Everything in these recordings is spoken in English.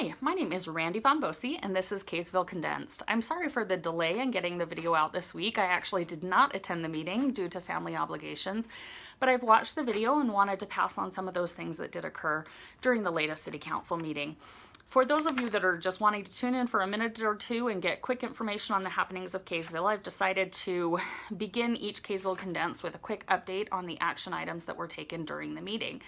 Hi, my name is Randy Von Bosse, and this is Kaysville Condensed. I'm sorry for the delay in getting the video out this week. I actually did not attend the meeting due to family obligations, but I've watched the video and wanted to pass on some of those things that did occur during the latest City Council meeting. For those of you that are just wanting to tune in for a minute or two and get quick information on the happenings of Kaysville, I've decided to begin each Kaysville Condensed with a quick update on the action items that were taken during the meeting.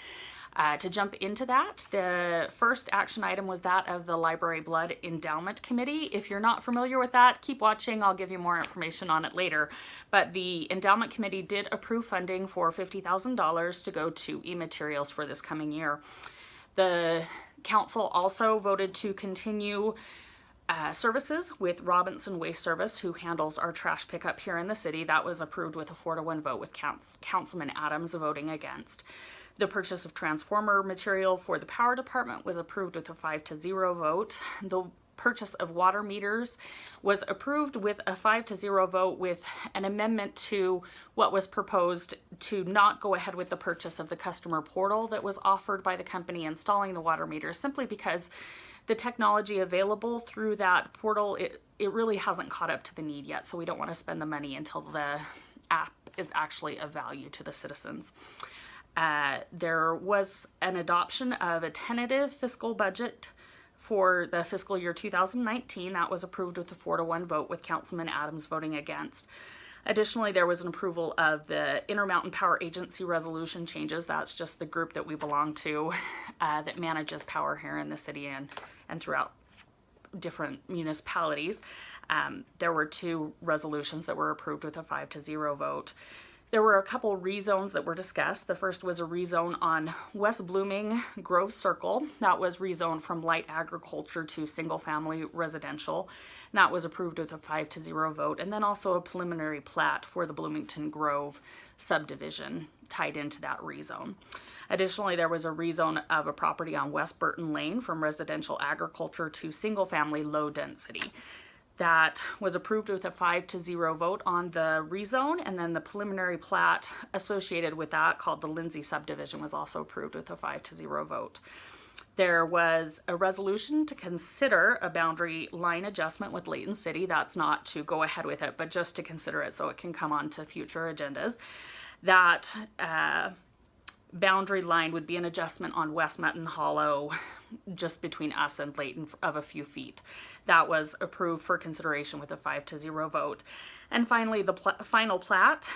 To jump into that, the first action item was that of the Library Blood Endowment Committee. If you're not familiar with that, keep watching. I'll give you more information on it later. But the Endowment Committee did approve funding for $50,000 to go to e-materials for this coming year. The council also voted to continue services with Robinson Waste Service, who handles our trash pickup here in the city. That was approved with a 4-to-1 vote, with Councilman Adams voting against. The purchase of transformer material for the power department was approved with a 5-to-0 vote. The purchase of water meters was approved with a 5-to-0 vote, with an amendment to what was proposed to not go ahead with the purchase of the customer portal that was offered by the company installing the water meters, simply because the technology available through that portal, it really hasn't caught up to the need yet, so we don't want to spend the money until the app is actually of value to the citizens. There was an adoption of a tentative fiscal budget for the fiscal year 2019. That was approved with a 4-to-1 vote, with Councilman Adams voting against. Additionally, there was an approval of the Intermountain Power Agency resolution changes. That's just the group that we belong to that manages power here in the city and throughout different municipalities. There were 2 resolutions that were approved with a 5-to-0 vote. There were a couple rezones that were discussed. The first was a rezone on West Blooming Grove Circle. That was rezoned from light agriculture to single-family residential. And that was approved with a 5-to-0 vote. And then also a preliminary plat for the Bloomington Grove subdivision tied into that rezone. Additionally, there was a rezone of a property on West Burton Lane from residential agriculture to single-family low density. That was approved with a 5-to-0 vote on the rezone, and then the preliminary plat associated with that, called the Lindsay subdivision, was also approved with a 5-to-0 vote. There was a resolution to consider a boundary line adjustment with Layton City. That's not to go ahead with it, but just to consider it so it can come on to future agendas. That boundary line would be an adjustment on West Mutton Hollow, just between us and Layton, of a few feet. That was approved for consideration with a 5-to-0 vote. And finally, the final plat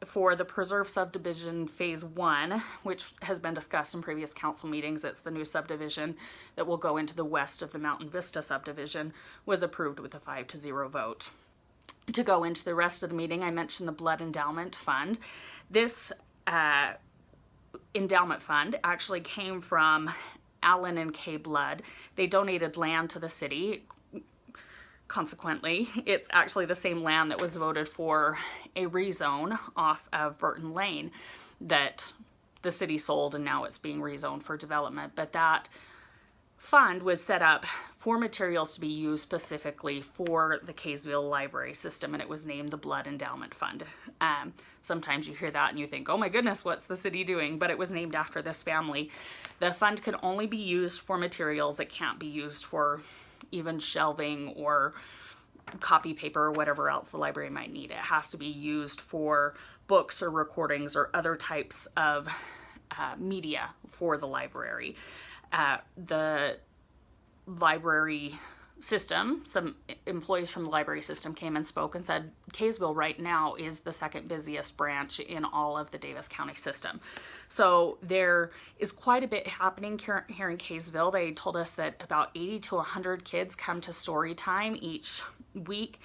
for the Preserve Subdivision Phase 1, which has been discussed in previous council meetings. It's the new subdivision that will go into the west of the Mountain Vista subdivision, was approved with a 5-to-0 vote. To go into the rest of the meeting, I mentioned the Blood Endowment Fund. This Endowment Fund actually came from Allen and Kay Blood. They donated land to the city. Consequently, it's actually the same land that was voted for a rezone off of Burton Lane that the city sold, and now it's being rezoned for development. But that fund was set up for materials to be used specifically for the Kaysville library system, and it was named the Blood Endowment Fund. Sometimes you hear that and you think, oh my goodness, what's the city doing? But it was named after this family. The fund can only be used for materials. It can't be used for even shelving or copy paper or whatever else the library might need. It has to be used for books or recordings or other types of media for the library. The library system, some employees from the library system came and spoke and said Kaysville right now is the second busiest branch in all of the Davis County system. So there is quite a bit happening here in Kaysville. They told us that about 80 to 100 kids come to story time each week.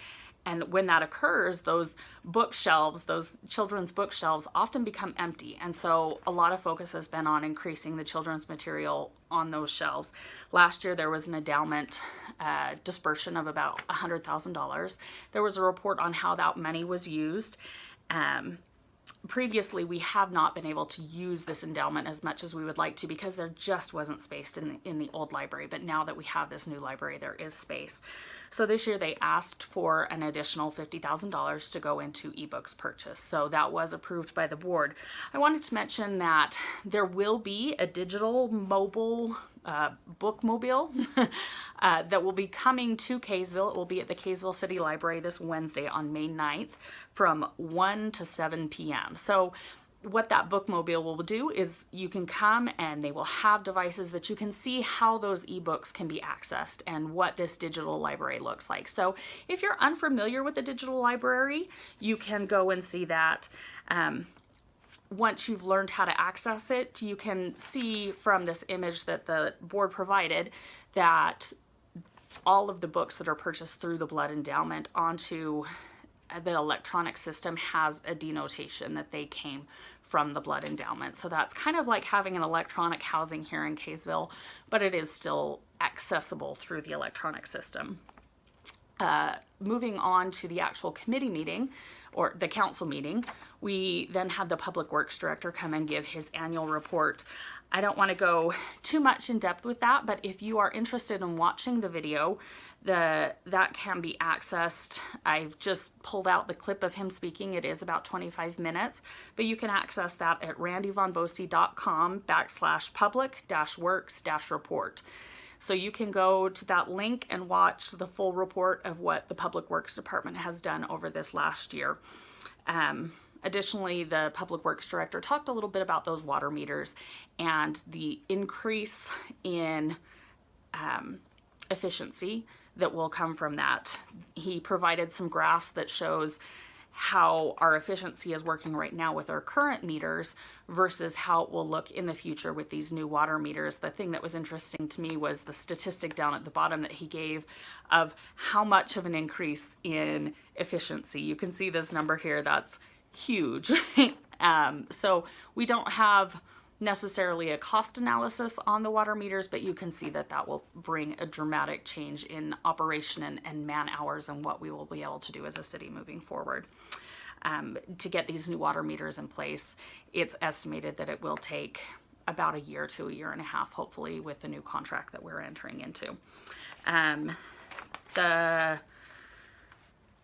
And when that occurs, those bookshelves, those children's bookshelves, often become empty. And so a lot of focus has been on increasing the children's material on those shelves. Last year, there was an endowment dispersion of about $100,000. There was a report on how that money was used. Previously, we have not been able to use this endowment as much as we would like to because there just wasn't space in the old library. But now that we have this new library, there is space. So this year they asked for an additional $50,000 to go into ebooks purchase. So that was approved by the board. I wanted to mention that there will be a digital mobile bookmobile that will be coming to Kaysville. It will be at the Kaysville City Library this Wednesday on May 9th from 1 to 7 p.m. So what that bookmobile will do is you can come and they will have devices that you can see how those ebooks can be accessed and what this digital library looks like. So if you're unfamiliar with the digital library, you can go and see that. Once you've learned how to access it, you can see from this image that the board provided that all of the books that are purchased through the Blood Endowment onto the electronic system has a denotation that they came from the Blood Endowment. So that's kind of like having an electronic housing here in Kaysville, but it is still accessible through the electronic system. Moving on to the actual committee meeting, or the council meeting, we then had the Public Works Director come and give his annual report. I don't want to go too much in depth with that, but if you are interested in watching the video, that can be accessed. I've just pulled out the clip of him speaking. It is about 25 minutes, but you can access that at randybonbosi.com/public-works-report. So you can go to that link and watch the full report of what the Public Works Department has done over this last year. Additionally, the Public Works Director talked a little bit about those water meters and the increase in efficiency that will come from that. He provided some graphs that shows how our efficiency is working right now with our current meters versus how it will look in the future with these new water meters. The thing that was interesting to me was the statistic down at the bottom that he gave of how much of an increase in efficiency. You can see this number here, that's huge. So we don't have necessarily a cost analysis on the water meters, but you can see that that will bring a dramatic change in operation and man hours and what we will be able to do as a city moving forward. To get these new water meters in place, it's estimated that it will take about a year to a year and a half, hopefully, with the new contract that we're entering into. The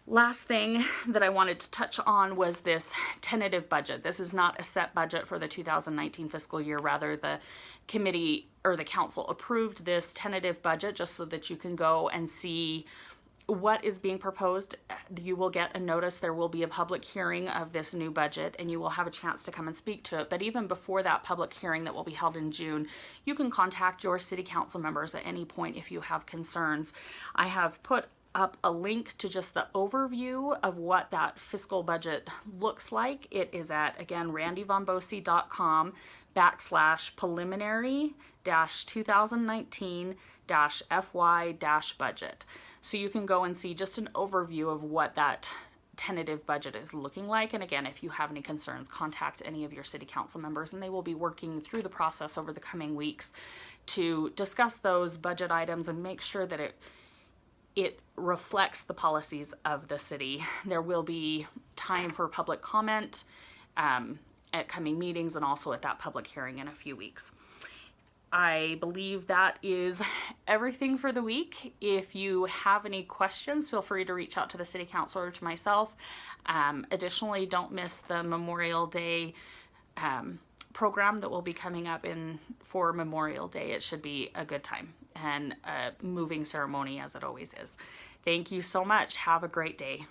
last thing that I wanted to touch on was this tentative budget. This is not a set budget for the 2019 fiscal year. Rather, the committee or the council approved this tentative budget just so that you can go and see what is being proposed. You will get a notice. There will be a public hearing of this new budget and you will have a chance to come and speak to it. But even before that public hearing that will be held in June, you can contact your city council members at any point if you have concerns. I have put up a link to just the overview of what that fiscal budget looks like. It is at, again, randybonbosi.com/preliminary-2019-FY-budget. So you can go and see just an overview of what that tentative budget is looking like. And again, if you have any concerns, contact any of your city council members and they will be working through the process over the coming weeks to discuss those budget items and make sure that it reflects the policies of the city. There will be time for public comment at coming meetings and also at that public hearing in a few weeks. I believe that is everything for the week. If you have any questions, feel free to reach out to the city council or to myself. Additionally, don't miss the Memorial Day program that will be coming up for Memorial Day. It should be a good time and a moving ceremony as it always is. Thank you so much. Have a great day.